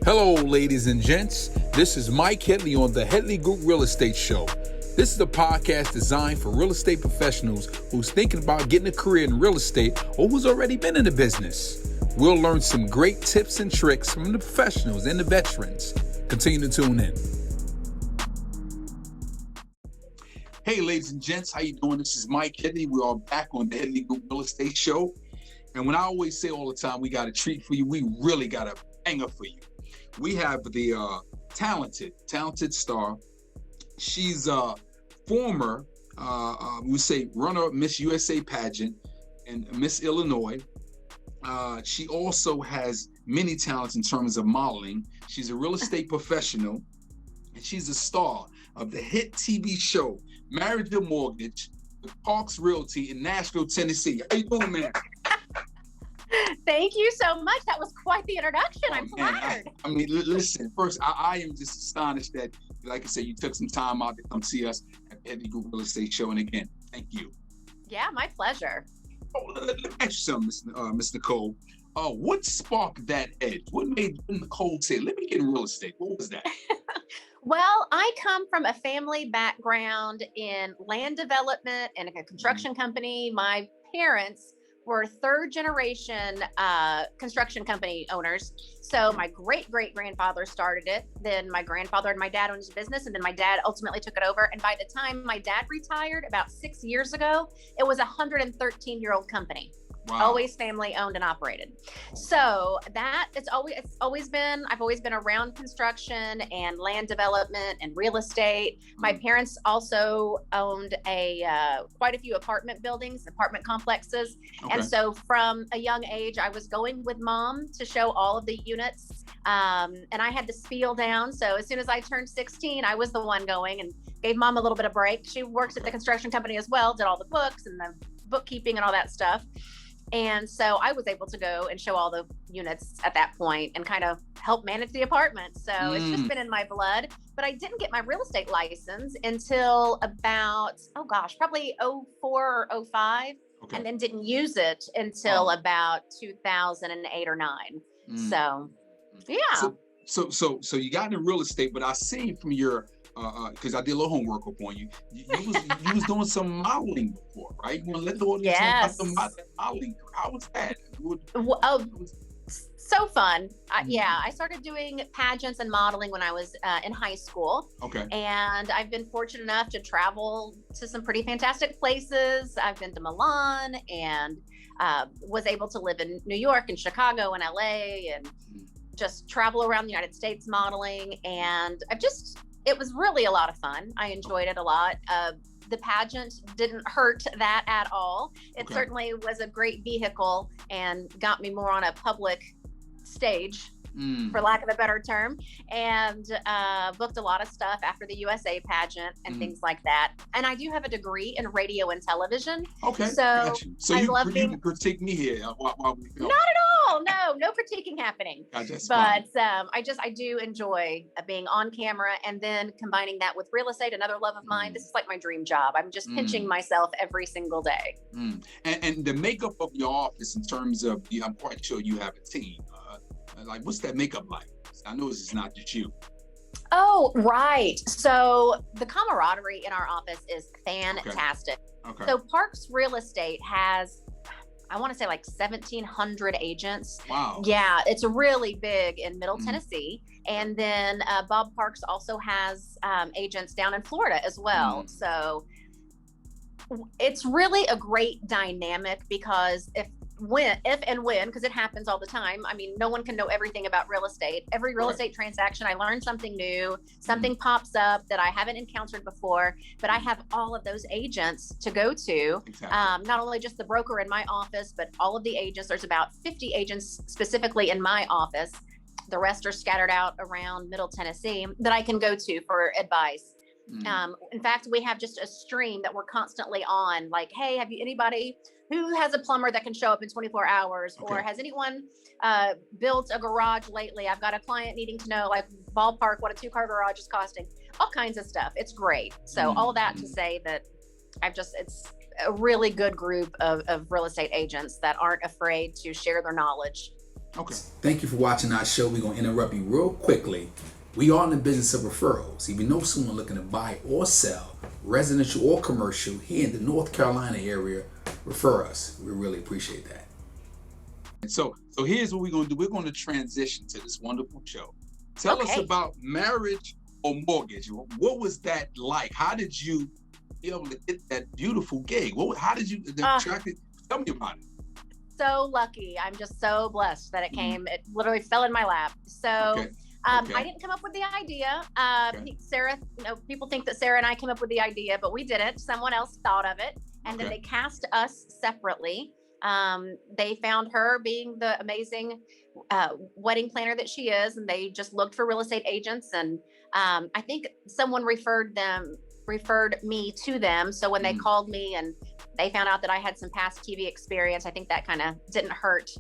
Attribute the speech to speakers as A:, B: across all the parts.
A: Hello, ladies and gents. This is Mike Headley on the Headley Group Real Estate Show. This is a podcast designed for real estate professionals who's thinking about getting a career in real estate or who's already been in the business. We'll learn some great tips and tricks from the professionals and the veterans. Continue to tune in. Hey, ladies and gents, how you doing? This is Mike Headley. We are back on the Headley Group Real Estate Show. And when I always say all the time, we got a treat for you, we really got a banger for you. We have the talented star. She's a former, we say, runner-up Miss USA pageant and Miss Illinois. She also has many talents in terms of modeling. She's a real estate professional, and she's a star of the hit TV show Married to Mortgage with Parks Realty in Nashville, Tennessee. How you doing, man?
B: Thank you so much. That was quite the introduction. I'm flattered.
A: I mean, listen, first, I am just astonished that, like I said, you took some time out to come see us at the Headley Group Real Estate Show. And again, thank you.
B: Yeah, my pleasure.
A: Let me ask you something, Miss Nichole. What sparked that edge? What made Nichole say, let me get in real estate? What was that?
B: Well, I come from a family background in land development and a construction company. My parents were third generation construction company owners. So my great-great-grandfather started it. Then my grandfather and my dad owned his business, and then my dad ultimately took it over. And by the time my dad retired about 6 years ago, it was a 113-year-old company. Wow. Always family owned and operated. So that I've always been around construction and land development and real estate. My parents also owned quite a few apartment complexes. Okay. And so from a young age, I was going with mom to show all of the units. And I had the spiel down. So as soon as I turned 16, I was the one going and gave mom a little bit of break. She works at the construction company as well, did all the books and the bookkeeping and all that stuff. And so I was able to go and show all the units at that point and kind of help manage the apartment. So it's just been in my blood. But I didn't get my real estate license until about, probably 04 or 05. Okay. And then didn't use it until about 2008 or 9. So, yeah.
A: So you got into real estate, but I see from your because I did a little homework upon you. You was doing some modeling before, right? You want to let the audience know about the modeling. How was that?
B: So fun. I started doing pageants and modeling when I was in high school. Okay. And I've been fortunate enough to travel to some pretty fantastic places. I've been to Milan and was able to live in New York and Chicago and LA and just travel around the United States modeling. And it was really a lot of fun. I enjoyed it a lot. The pageant didn't hurt that at all. It certainly was a great vehicle and got me more on a public stage, for lack of a better term, and booked a lot of stuff after the USA pageant and things like that. And I do have a degree in radio and television. Okay, so
A: you can critique me here while we go.
B: Not at all. No critiquing happening. I do enjoy being on camera and then combining that with real estate, another love of mine. This is like my dream job. I'm just pinching myself every single day.
A: And the makeup of your office in terms of, I'm quite sure you have a team. Like, what's that makeup like? I know this is not just you.
B: Oh, right. So the camaraderie in our office is fantastic. Okay. So Parks Real Estate has, I want to say, like 1,700 agents. Wow. Yeah, it's really big in Middle Tennessee. And then Bob Parks also has agents down in Florida as well. So it's really a great dynamic because if and when, because it happens all the time. I mean, no one can know everything about real estate. Every real estate transaction, I learn something new, something pops up that I haven't encountered before, but I have all of those agents to go to. Exactly. Not only just the broker in my office, but all of the agents. There's about 50 agents specifically in my office. The rest are scattered out around Middle Tennessee that I can go to for advice. In fact, we have just a stream that we're constantly on, like, hey, have you anybody who has a plumber that can show up in 24 hours? Okay. Or has anyone built a garage lately? I've got a client needing to know, like, ballpark what a 2-car garage is costing, all kinds of stuff. It's great. So all that to say that it's a really good group of real estate agents that aren't afraid to share their knowledge.
A: Okay. Thank you for watching our show. We're going to interrupt you real quickly. We are in the business of referrals. If you know someone looking to buy or sell, residential or commercial, here in the North Carolina area, refer us. We really appreciate that. And so here's what we're going to do. We're going to transition to this wonderful show. Tell us about marriage or mortgage. What was that like? How did you be able to get that beautiful gig? How did you attract it? Tell me about it.
B: So lucky. I'm just so blessed that it came. It literally fell in my lap. So I didn't come up with the idea. Sarah, people think that Sarah and I came up with the idea, but we didn't. Someone else thought of it, and then they cast us separately. They found her being the amazing wedding planner that she is, and they just looked for real estate agents. And I think someone referred me to them. So when they called me and they found out that I had some past TV experience, I think that kind of didn't hurt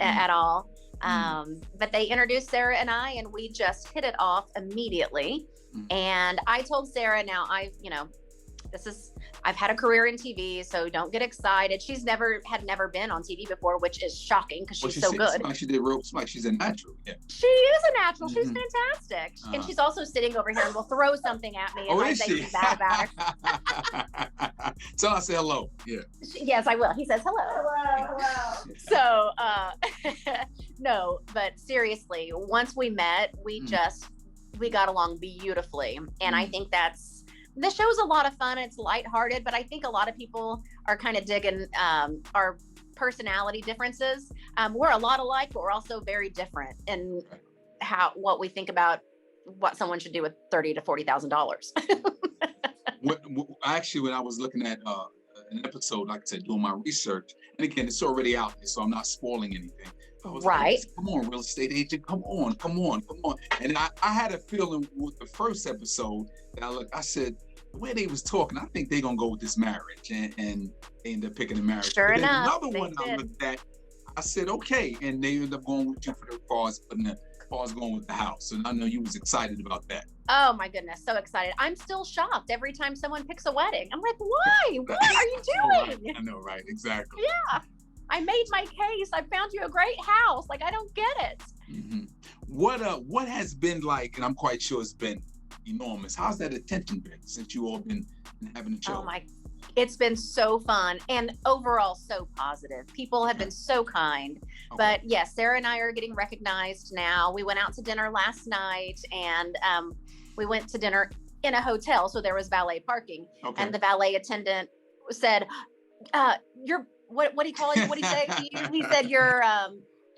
B: at all. But they introduced Sarah and I, and we just hit it off immediately. And I told Sarah, now I've had a career in TV, so don't get excited. She's never been on TV before, which is shocking because she's so good.
A: She's a natural. Yeah.
B: She is a natural. She's fantastic. And she's also sitting over here and will throw something at me. And I say bad about her.
A: Tell her I say hello. Yeah.
B: Yes, I will. He says hello. So, no, but seriously, once we met, we got along beautifully. And I think the show's a lot of fun. It's lighthearted, but I think a lot of people are kind of digging our personality differences. We're a lot alike, but we're also very different in what we think about what someone should do with $30,000 to $40,000.
A: Actually, when I was looking at an episode, like I said, doing my research, and again, it's already out there, so I'm not spoiling anything. I was like, come on, real estate agent, come on. And I had a feeling with the first episode that I said, the way they was talking, I think they're gonna go with this marriage, and they ended up picking the marriage.
B: Sure enough,
A: another one I looked at, I said, okay, and they ended up going with you for the cars, going with the house. And I know you was excited about that.
B: Oh my goodness, so excited. I'm still shocked every time someone picks a wedding. I'm like, why? What are you doing?
A: I know, right? Exactly.
B: Yeah. I made my case. I found you a great house. Like, I don't get it.
A: What has been like, and I'm quite sure it's been enormous. How's that attention been since you all been having a show?
B: It's been so fun and overall so positive. People have been so kind. But yes, Sarah and I are getting recognized now. We went out to dinner last night, and we went to dinner in a hotel, so there was valet parking. And the valet attendant said, "You're what do you call it? What did he say?" He said, "Your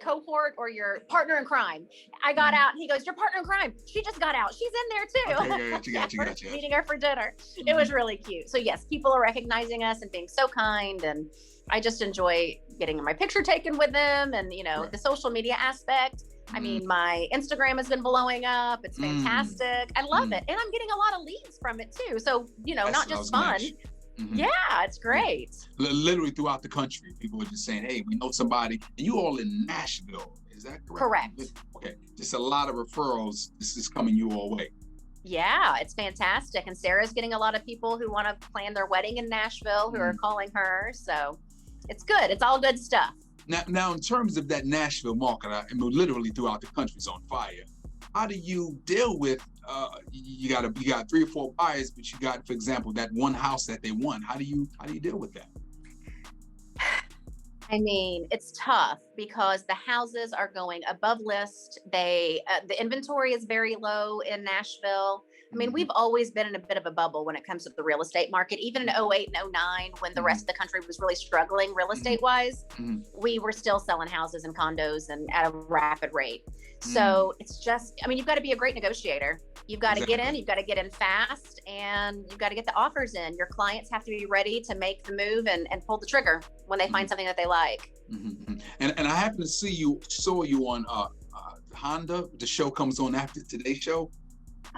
B: cohort or your partner in crime." I got out, and he goes, "Your partner in crime. She just got out. She's in there too."
A: Okay, got you.
B: Meeting her for dinner. It was really cute. So yes, people are recognizing us and being so kind, and I just enjoy getting my picture taken with them, and the social media aspect. I mean, my Instagram has been blowing up. It's fantastic. I love it, and I'm getting a lot of leads from it too. So not just fun. Yeah, it's great.
A: Literally throughout the country, people are just saying, "Hey, we know somebody." And you all in Nashville, is that correct?
B: Correct.
A: Okay, just a lot of referrals. This is coming your way.
B: Yeah, it's fantastic. And Sarah's getting a lot of people who want to plan their wedding in Nashville who are calling her. So it's good. It's all good stuff.
A: Now, in terms of that Nashville market, I mean, literally throughout the country's on fire. How do you deal with? You got 3 or 4 buyers, but you got, for example, that one house that they want. How do you deal with that?
B: I mean, it's tough because the houses are going above list. The inventory is very low in Nashville. I mean, we've always been in a bit of a bubble when it comes to the real estate market. Even in 08 and 09, when the rest of the country was really struggling real estate wise, we were still selling houses and condos and at a rapid rate. So it's just, I mean, you've got to be a great negotiator. You've got to get in, you've got to get in fast, and you've got to get the offers in. Your clients have to be ready to make the move and pull the trigger when they find something that they like.
A: And I happen to saw you on Honda. The show comes on after today's show.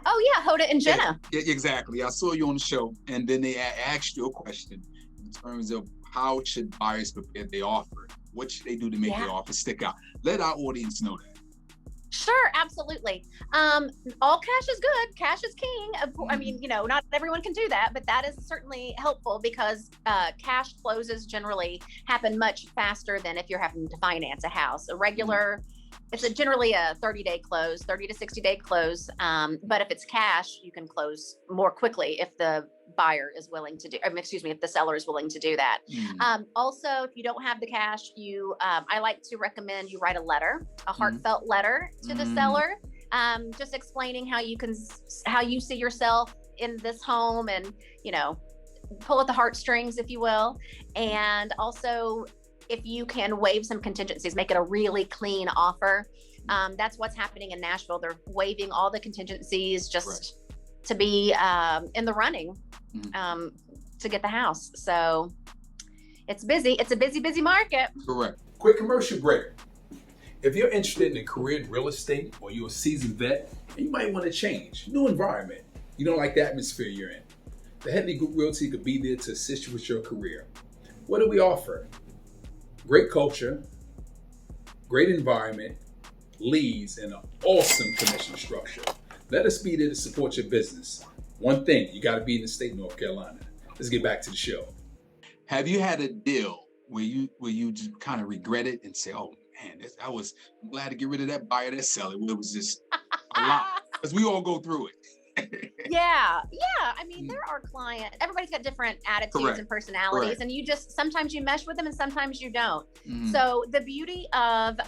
B: Oh yeah, Hoda and Jenna.
A: Yeah, exactly. I saw you on the show, and then they asked you a question in terms of how should buyers prepare their offer? What should they do to make their offer stick out? Let our audience know that.
B: Sure, absolutely. All cash is good. Cash is king. I mean, not everyone can do that, but that is certainly helpful because cash closes generally happen much faster than if you're having to finance a house. A regular it's generally a 30-day close, 30 to 60-day close. But if it's cash, you can close more quickly if the buyer is willing to do, if the seller is willing to do that. Also, if you don't have the cash, I like to recommend you write a letter, a heartfelt letter to the seller, just explaining how you see yourself in this home, and, pull at the heartstrings, if you will. And also, if you can waive some contingencies, make it a really clean offer. That's what's happening in Nashville. They're waiving all the contingencies just to be in the running to get the house. So it's busy. It's a busy, busy market.
A: Correct.
C: Quick commercial break. If you're interested in a career in real estate, or you're a seasoned vet and you might want to change, new environment, you don't like the atmosphere you're in, the Headley Group Realty could be there to assist you with your career. What do we offer? Great culture, great environment, leads, and an awesome commission structure. Let us be there to support your business. One thing, you got to be in the state of North Carolina. Let's get back to the show.
A: Have you had a deal where you just kind of regret it and say, "Oh man, I'm glad to get rid of that buyer, that seller"? It was just a lot, because we all go through it.
B: Yeah. I mean, there are clients, everybody's got different attitudes and personalities, and sometimes you mesh with them and sometimes you don't. So the beauty of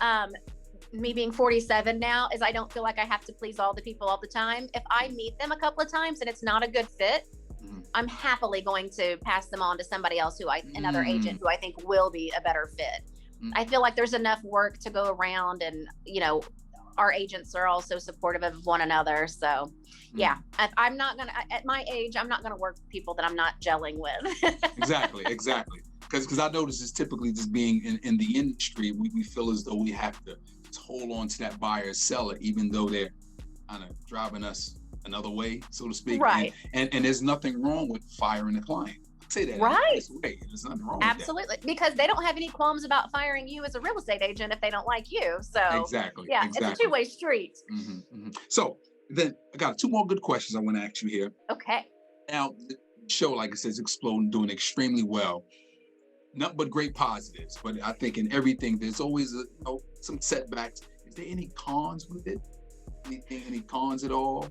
B: me being 47 now is I don't feel like I have to please all the people all the time. If I meet them a couple of times and it's not a good fit, I'm happily going to pass them on to somebody else another agent who I think will be a better fit. I feel like there's enough work to go around, and our agents are also supportive of one another. So yeah, I'm not gonna, at my age, I'm not gonna work with people that I'm not gelling with.
A: Exactly. Because I notice it's typically just being in the industry, we feel as though we have to hold on to that buyer or seller, even though they're kind of driving us another way, so to speak.
B: Right.
A: And there's nothing wrong with firing a client. Say that
B: right.
A: There's nothing wrong
B: Absolutely.
A: with that.
B: Because they don't have any qualms about firing you as a real estate agent if they don't like you. So
A: exactly.
B: It's a two-way street.
A: So then I got two more good questions I want to ask you here.
B: Okay.
A: Now, the show, like I said, is exploding, doing extremely well. Nothing but great positives, but I think in everything there's always some setbacks. Is there any cons with it? Any cons at all?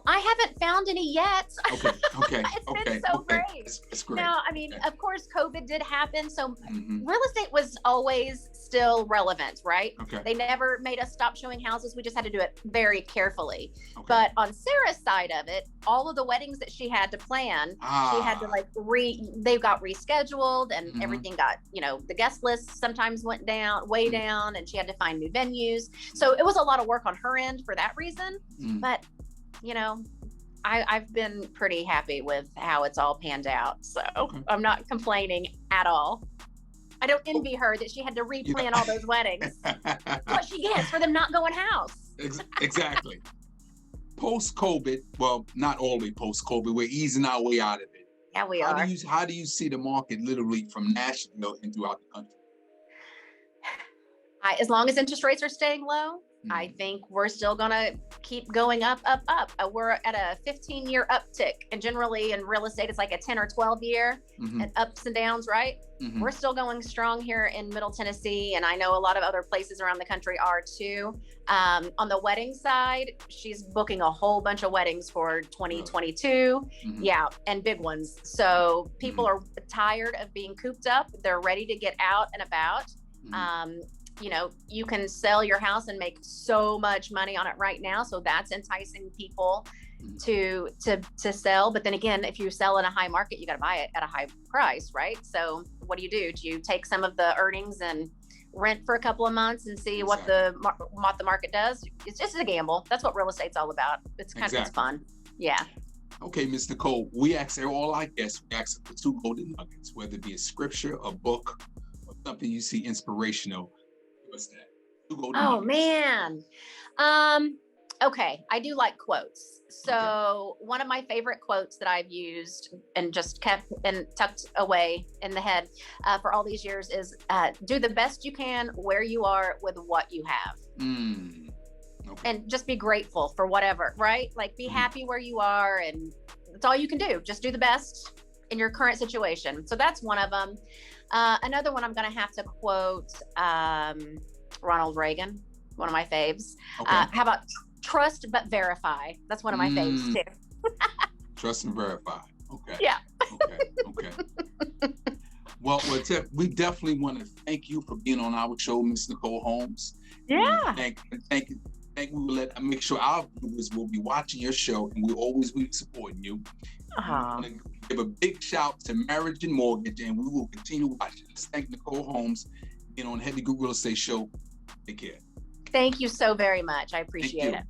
B: I haven't found any yet.
A: Okay.
B: It's been so great.
A: It's great.
B: No, I mean, of course, COVID did happen. So real estate was always still relevant, right?
A: Okay.
B: They never made us stop showing houses. We just had to do it very carefully.
A: Okay.
B: But on Sarah's side of it, all of the weddings that she had to plan, she had to they got rescheduled, and everything got, the guest list sometimes went way down, and she had to find new venues. So it was a lot of work on her end for that reason. But, I've been pretty happy with how it's all panned out. So I'm not complaining at all. I don't envy her that she had to replan all those weddings. What she gets for them not going house.
A: Exactly. Post-COVID, well, not all the way post-COVID, we're easing our way out of it.
B: Yeah, we are.
A: How do you see the market literally from Nashville and throughout the country?
B: As long as interest rates are staying low, I think we're still going to keep going up. We're at a 15-year uptick. And generally in real estate, it's like a 10 or 12 year and ups and downs, right? We're still going strong here in Middle Tennessee. And I know a lot of other places around the country are too. On the wedding side, she's booking a whole bunch of weddings for 2022. Yeah, and big ones. So people are tired of being cooped up. They're ready to get out and about. You can sell your house and make so much money on it right now. So that's enticing people to sell. But then again, if you sell in a high market, you got to buy it at a high price, right? So what do? Do you take some of the earnings and rent for a couple of months and see what the market does? It's just a gamble. That's what real estate's all about. It's kind of fun. Yeah.
A: Okay, Ms. Nichole, we ask all our guests, we ask for two golden nuggets, whether it be a scripture, a book, or something you see inspirational. What's that?
B: Oh man. Okay. I do like quotes. So one of my favorite quotes that I've used and just kept and tucked away in the head for all these years is do the best you can where you are with what you have. And just be grateful for whatever, right? Like be happy where you are, and that's all you can do. Just do the best in your current situation. So that's one of them. Another one I'm going to have to quote Ronald Reagan. one of my faves.
A: Okay.
B: How about trust but verify? That's one of my faves too.
A: Trust and verify. Okay.
B: Yeah.
A: Okay. Well, Tiff, we definitely want to thank you for being on our show, Miss Nichole Holmes.
B: Yeah.
A: Thank you. We will make sure our viewers will be watching your show, and we'll always be supporting you. I want to give a big shout to Marriage and Mortgage, and we will continue watching. Let's thank Nichole Holmes being on Headley Group Real Estate Show. Take care.
B: Thank you so very much. I appreciate it.